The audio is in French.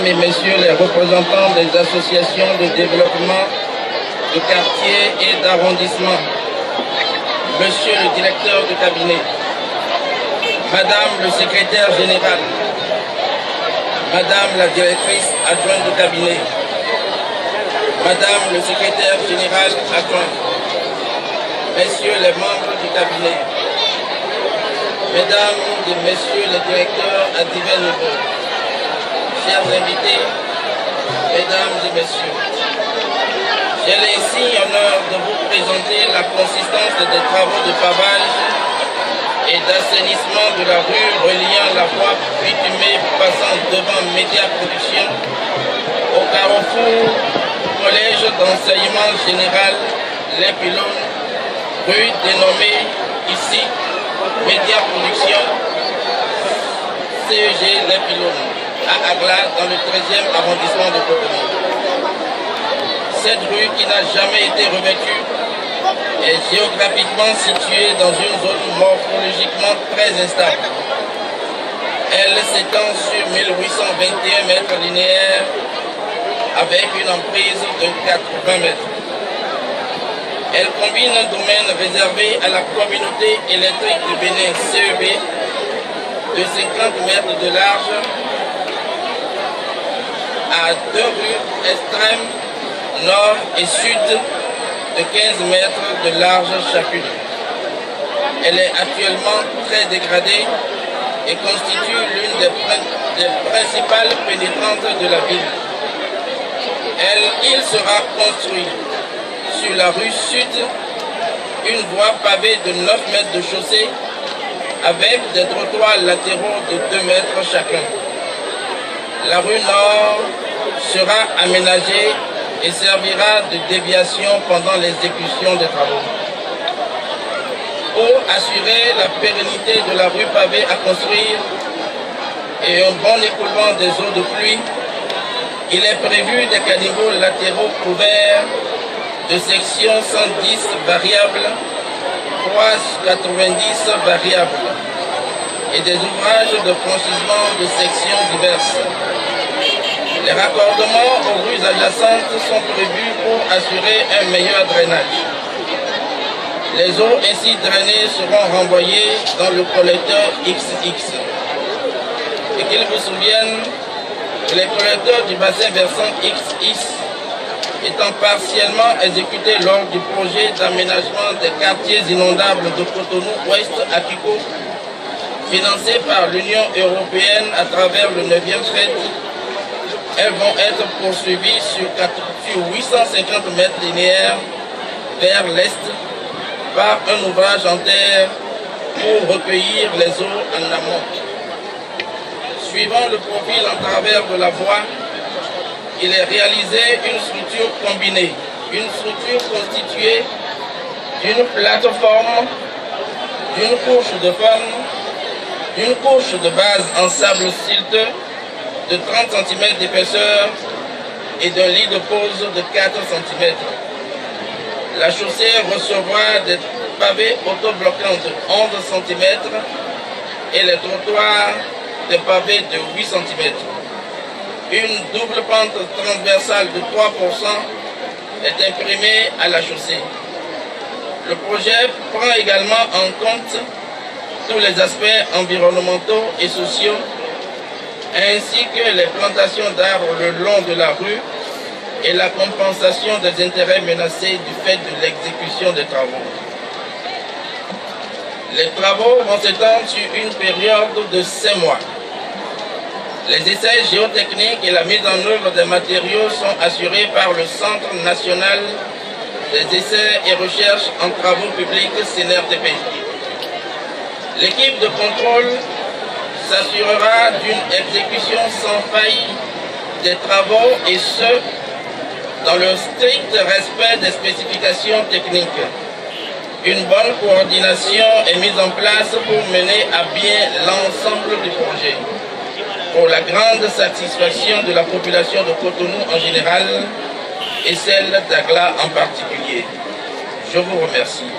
Mesdames et Messieurs les représentants des associations de développement de quartier et d'arrondissement, Monsieur le directeur de cabinet, Madame le secrétaire général, Madame la directrice adjointe de cabinet, Madame le secrétaire général adjoint, Messieurs les membres du cabinet, Mesdames et Messieurs les directeurs à divers niveaux, chers invités, Mesdames et Messieurs, j'ai ici l'honneur de vous présenter la consistance des travaux de pavage et d'assainissement de la rue reliant la voie bitumée passant devant Média Production au carrefour Collège d'enseignement général Les Pylônes, rue dénommée ici Média Production, CEG Les Pylônes, à Agla, dans le 13e arrondissement de Cotonou. Cette rue, qui n'a jamais été revêtue, est géographiquement située dans une zone morphologiquement très instable. Elle s'étend sur 1821 mètres linéaires avec une emprise de 80 mètres. Elle combine un domaine réservé à la communauté électrique du Bénin, CEB, de 50 mètres de large à deux rues extrêmes, nord et sud, de 15 mètres de large chacune. Elle est actuellement très dégradée et constitue l'une des principales pénétrantes de la ville. Il sera construit sur la rue sud une voie pavée de 9 mètres de chaussée avec des trottoirs latéraux de 2 mètres chacun. La rue nord sera aménagée et servira de déviation pendant l'exécution des travaux. Pour assurer la pérennité de la rue pavée à construire et un bon écoulement des eaux de pluie, il est prévu des caniveaux latéraux couverts de section 110 variables, 390 variables et des ouvrages de franchissement de sections diverses. Les raccordements aux rues adjacentes sont prévus pour assurer un meilleur drainage. Les eaux ainsi drainées seront renvoyées dans le collecteur XX. Et qu'il vous souvienne, les collecteurs du bassin versant XX étant partiellement exécutés lors du projet d'aménagement des quartiers inondables de Cotonou-Ouest à Kiko, financé par l'Union européenne à travers le 9e FED, elles vont être poursuivies sur 850 mètres linéaires vers l'est par un ouvrage en terre pour recueillir les eaux en amont. Suivant le profil en travers de la voie, il est réalisé une structure combinée, une structure constituée d'une plateforme, d'une couche de forme, d'une couche de base en sable silteux de 30 cm d'épaisseur et d'un lit de pose de 4 cm. La chaussée recevra des pavés autobloquants de 11 cm et les trottoirs des pavés de 8 cm. Une double pente transversale de 3% est imprimée à la chaussée. Le projet prend également en compte tous les aspects environnementaux et sociaux, ainsi que les plantations d'arbres le long de la rue et la compensation des intérêts menacés du fait de l'exécution des travaux. Les travaux vont s'étendre sur une période de 5 mois. Les essais géotechniques et la mise en œuvre des matériaux sont assurés par le Centre national des essais et recherches en travaux publics CNRTP. L'équipe de contrôle s'assurera d'une exécution sans faille des travaux et ce, dans le strict respect des spécifications techniques. Une bonne coordination est mise en place pour mener à bien l'ensemble du projet, pour la grande satisfaction de la population de Cotonou en général et celle d'Agla en particulier. Je vous remercie.